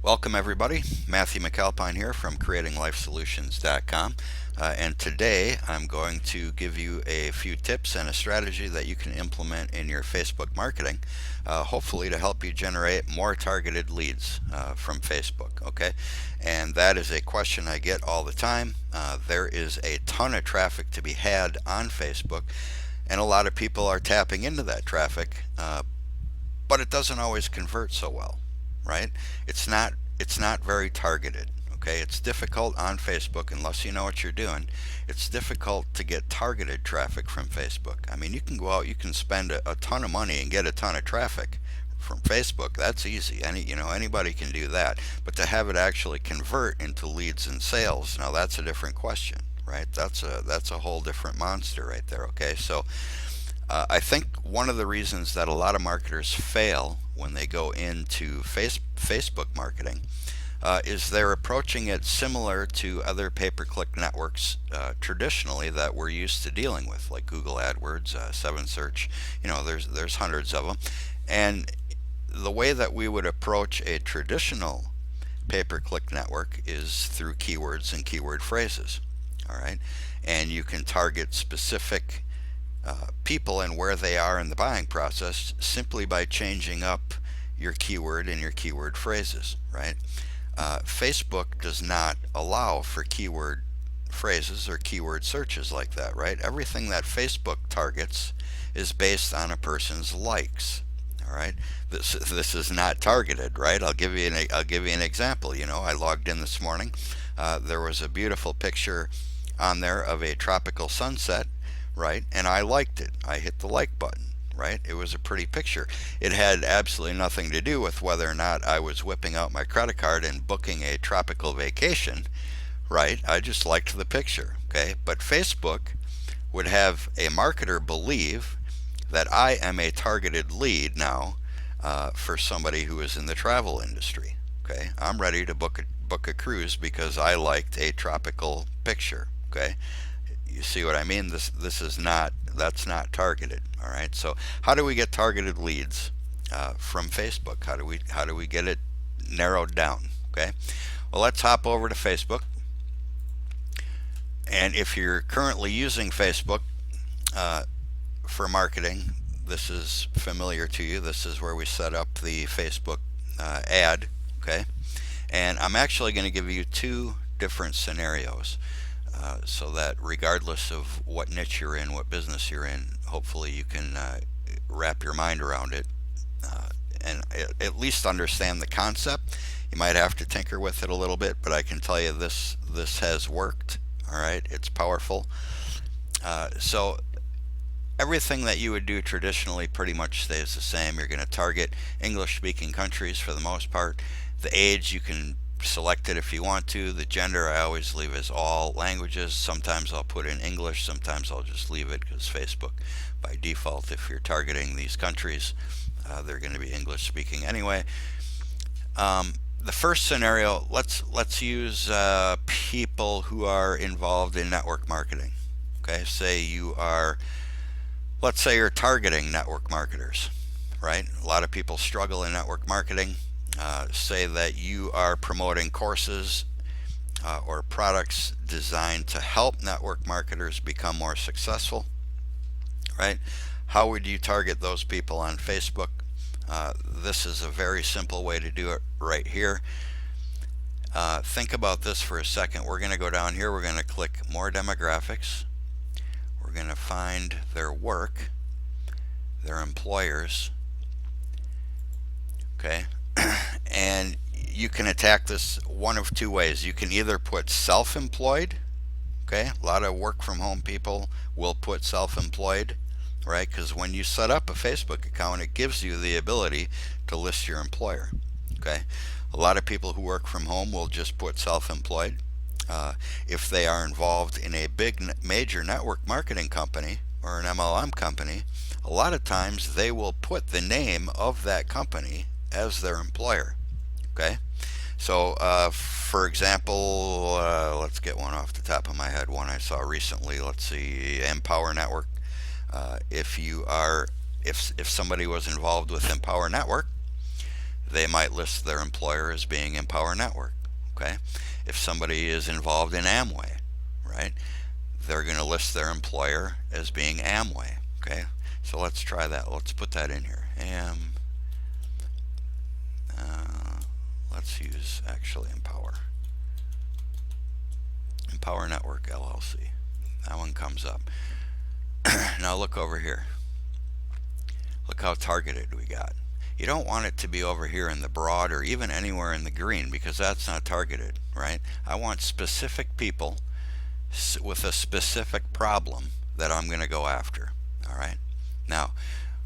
Welcome everybody. Matthew McAlpine here from creatinglifesolutions.com. And today I'm going to give you a few tips and a strategy that you can implement in your Facebook marketing, hopefully to help you generate more targeted leads from Facebook. Okay, and that is a question I get all the time. There is a ton of traffic to be had on Facebook, and a lot of people are tapping into that traffic, but it doesn't always convert so well, right? It's not very targeted. Okay, it's difficult on Facebook unless you know what you're doing. It's difficult to get targeted traffic from Facebook. I mean, you can go out, you can spend a ton of money and get a ton of traffic from Facebook. That's easy. Anybody can do that. But to have it actually convert into leads and sales, now that's a different question, right? That's a whole different monster right there. Okay, so I think one of the reasons that a lot of marketers fail when they go into Facebook marketing is they're approaching it similar to other pay-per-click networks traditionally that we're used to dealing with, like Google AdWords, 7Search. There's hundreds of them, and the way that we would approach a traditional pay-per-click network is through keywords and keyword phrases. All right, and you can target specific people and where they are in the buying process simply by changing up your keyword and your keyword phrases, right? Facebook does not allow for keyword phrases or keyword searches like that, right? Everything that Facebook targets is based on a person's likes. All right, this is not targeted, right? I'll give you an example. I logged in this morning. There was a beautiful picture on there of a tropical sunset, right? And I liked it. I hit the like button, right? It was a pretty picture. It had absolutely nothing to do with whether or not I was whipping out my credit card and booking a tropical vacation, right? I just liked the picture, okay? But Facebook would have a marketer believe that I am a targeted lead now for somebody who is in the travel industry, okay? I'm ready to book a cruise because I liked a tropical picture, okay? You see what I mean? That's not targeted. All right. So how do we get targeted leads from Facebook? How do we get it narrowed down? Okay. Well, let's hop over to Facebook. And if you're currently using Facebook for marketing, this is familiar to you. This is where we set up the Facebook ad. Okay. And I'm actually going to give you two different scenarios. So that regardless of what niche you're in, what business you're in, hopefully you can wrap your mind around it and at least understand the concept. You might have to tinker with it a little bit, but I can tell you this has worked. All right, it's powerful. So everything that you would do traditionally pretty much stays the same. You're going to target English-speaking countries for the most part. The age, you can select it if you want to. The gender I always leave as all languages. Sometimes I'll put in English, sometimes I'll just leave it because Facebook by default, if you're targeting these countries, they're going to be English speaking anyway. The first scenario, let's use people who are involved in network marketing. Okay, let's say you're targeting network marketers, right? A lot of people struggle in network marketing. Say that you are promoting courses or products designed to help network marketers become more successful, right? How would you target those people on Facebook? This is a very simple way to do it right here. Think about this for a second. We're going to go down here. We're going to click More Demographics. We're going to find their work, their employers. Okay. And you can attack this one of two ways. You can either put self-employed. Okay, a lot of work from home people will put self-employed, right? Because when you set up a Facebook account, it gives you the ability to list your employer. Okay, a lot of people who work from home will just put self-employed. If they are involved in a big major network marketing company or an MLM company, a lot of times they will put the name of that company as their employer. Okay, so for example, let's get one off the top of my head, one I saw recently. Let's see, Empower Network. If somebody was involved with Empower Network, they might list their employer as being Empower Network. Okay, if somebody is involved in Amway, right, they're going to list their employer as being Amway. Okay, so let's try that. Let's put that in here. Let's use actually Empower Network LLC. That one comes up. Now look over here. Look how targeted we got. You don't want it to be over here in the broad or even anywhere in the green, because that's not targeted, right? I want specific people with a specific problem that I'm going to go after. All right. Now,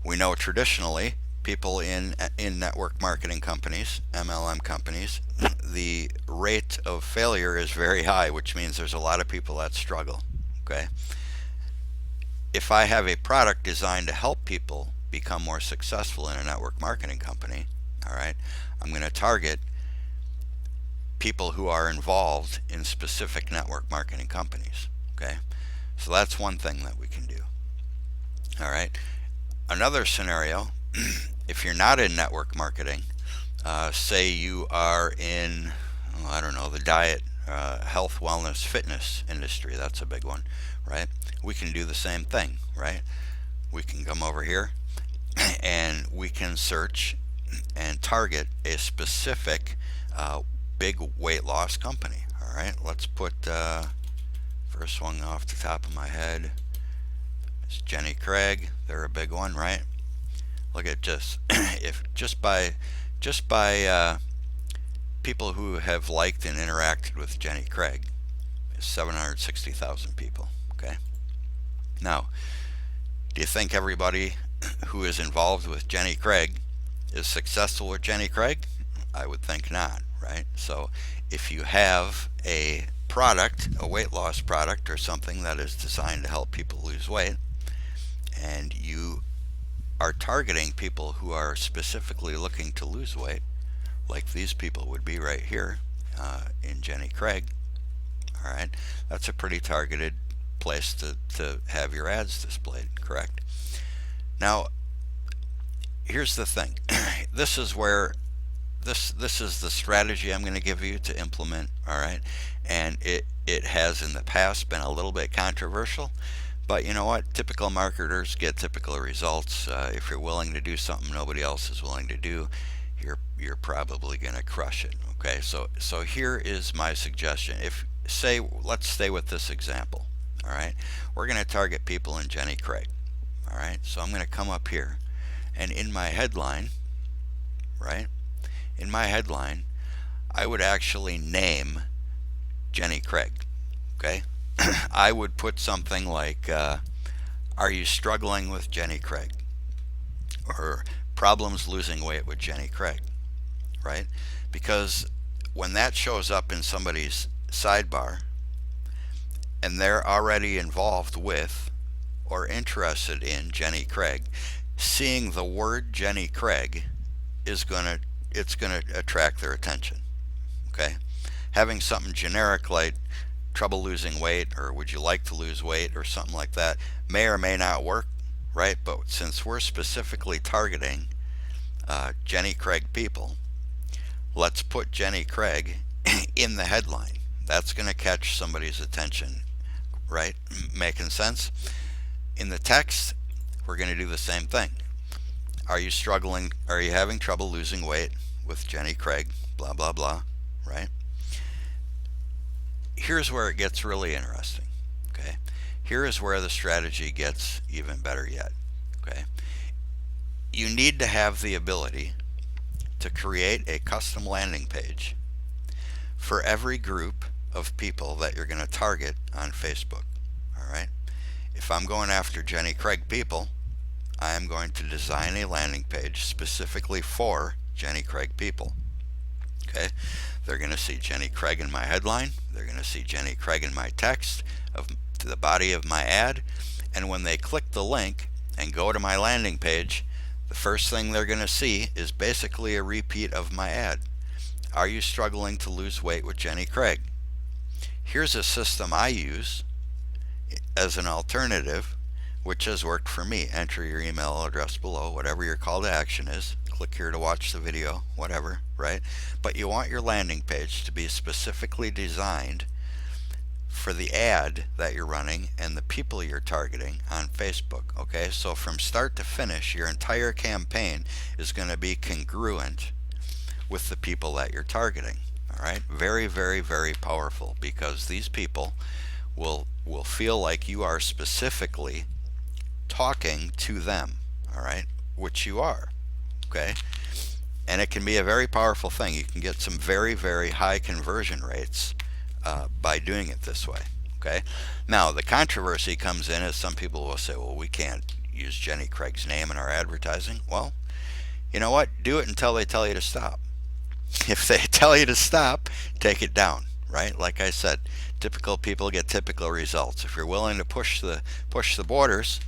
we know traditionally people in network marketing companies, MLM companies, the rate of failure is very high, which means there's a lot of people that struggle. Okay. If I have a product designed to help people become more successful in a network marketing company, all right, I'm going to target people who are involved in specific network marketing companies. Okay, so that's one thing that we can do. All right, another scenario, if you're not in network marketing, say you are in, I don't know, the diet, health, wellness, fitness industry. That's a big one, right? We can do the same thing, right? We can come over here and we can search and target a specific big weight loss company. All right, let's put first one off the top of my head. It's Jenny Craig. They're a big one, right? Look at just by people who have liked and interacted with Jenny Craig, 760,000 people. Okay. Now, do you think everybody who is involved with Jenny Craig is successful with Jenny Craig? I would think not, right? So if you have a product, a weight loss product or something that is designed to help people lose weight, and you are targeting people who are specifically looking to lose weight, like these people would be right here in Jenny Craig, all right, that's a pretty targeted place to have your ads displayed, correct? Now, here's the thing. This is where this is the strategy I'm going to give you to implement, all right? And it has in the past been a little bit controversial, but you know what? Typical marketers get typical results. If you're willing to do something nobody else is willing to do, you're probably going to crush it. Okay, so here is my suggestion. Let's stay with this example. All right, we're going to target people in Jenny Craig. All right, so I'm going to come up here, and in my headline, right? In my headline, I would actually name Jenny Craig. Okay, I would put something like, "Are you struggling with Jenny Craig?" or "Problems losing weight with Jenny Craig." Right? Because when that shows up in somebody's sidebar, and they're already involved with or interested in Jenny Craig, seeing the word Jenny Craig it's gonna attract their attention. Okay, having something generic like trouble losing weight or would you like to lose weight or something like that may or may not work, right? But since we're specifically targeting Jenny Craig people, let's put Jenny Craig in the headline. That's going to catch somebody's attention, right? Making sense? In the text, we're going to do the same thing. Are you struggling? Are you having trouble losing weight with Jenny Craig? Blah, blah, blah, right? Here's where it gets really interesting, okay? Here is where the strategy gets even better yet, okay? You need to have the ability to create a custom landing page for every group of people that you're going to target on Facebook. All right. If I'm going after Jenny Craig people, I am going to design a landing page specifically for Jenny Craig people. Okay. They're going to see Jenny Craig in my headline. They're going to see Jenny Craig in my text to the body of my ad. And when they click the link and go to my landing page, the first thing they're going to see is basically a repeat of my ad. Are you struggling to lose weight with Jenny Craig? Here's a system I use as an alternative, which has worked for me. Enter your email address below, whatever your call to action is. click here to watch the video, whatever, right? But you want your landing page to be specifically designed for the ad that you're running and the people you're targeting on Facebook. Okay, so from start to finish, your entire campaign is going to be congruent with the people that you're targeting. All right, very, very, very powerful, because these people will feel like you are specifically talking to them. All right, which you are. Okay, and it can be a very powerful thing. You can get some very, very high conversion rates by doing it this way. Okay, now the controversy comes in as some people will say, well, we can't use Jenny Craig's name in our advertising. Well, you know what? Do it until they tell you to stop. If they tell you to stop, take it down, right? Like I said, typical people get typical results. If you're willing to push the borders,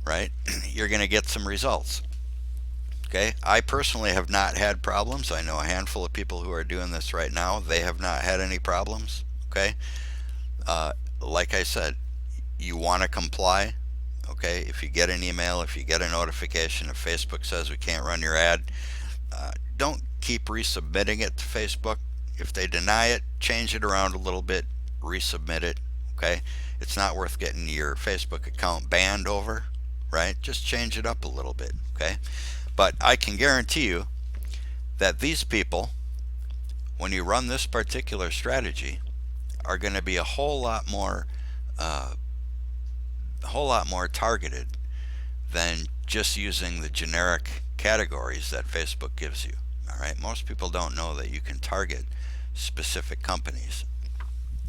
right, you're going to get some results. Okay, I personally have not had problems. I know a handful of people who are doing this right now. They have not had any problems. Okay, like I said, you want to comply. Okay, if you get an email, if you get a notification, if Facebook says we can't run your ad, don't keep resubmitting it to Facebook. If they deny it, change it around a little bit, resubmit it. Okay, it's not worth getting your Facebook account banned over, right? Just change it up a little bit. Okay, but I can guarantee you that these people, when you run this particular strategy, are going to be a whole lot more targeted than just using the generic categories that Facebook gives you. All right, most people don't know that you can target specific companies.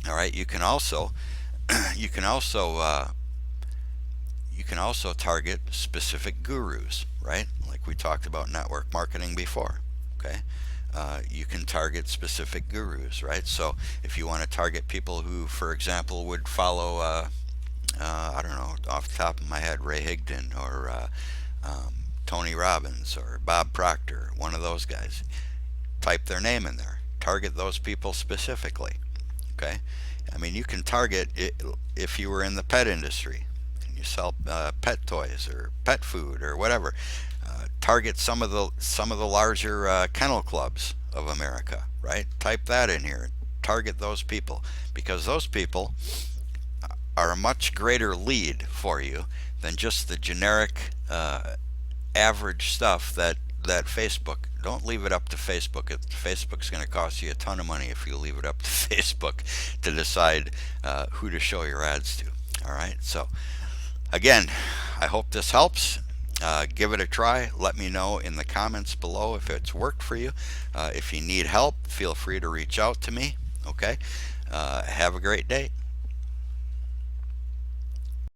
All right, you can also target specific gurus, right? Like we talked about network marketing before. Okay, you can target specific gurus, right? So if you want to target people who, for example, would follow I don't know, off the top of my head, Ray Higdon or Tony Robbins or Bob Proctor, one of those guys, type their name in there. Target those people specifically. Okay, I mean, you can target it if you were in the pet industry and you sell pet toys or pet food or whatever. Target some of the larger kennel clubs of America, right? Type that in here. Target those people, because those people are a much greater lead for you than just the generic average stuff that Facebook. Don't leave it up to Facebook. Facebook's going to cost you a ton of money if you leave it up to Facebook to decide who to show your ads to. All right, so again, I hope this helps. Give it a try. Let me know in the comments below if it's worked for you. If you need help, feel free to reach out to me. Okay, have a great day.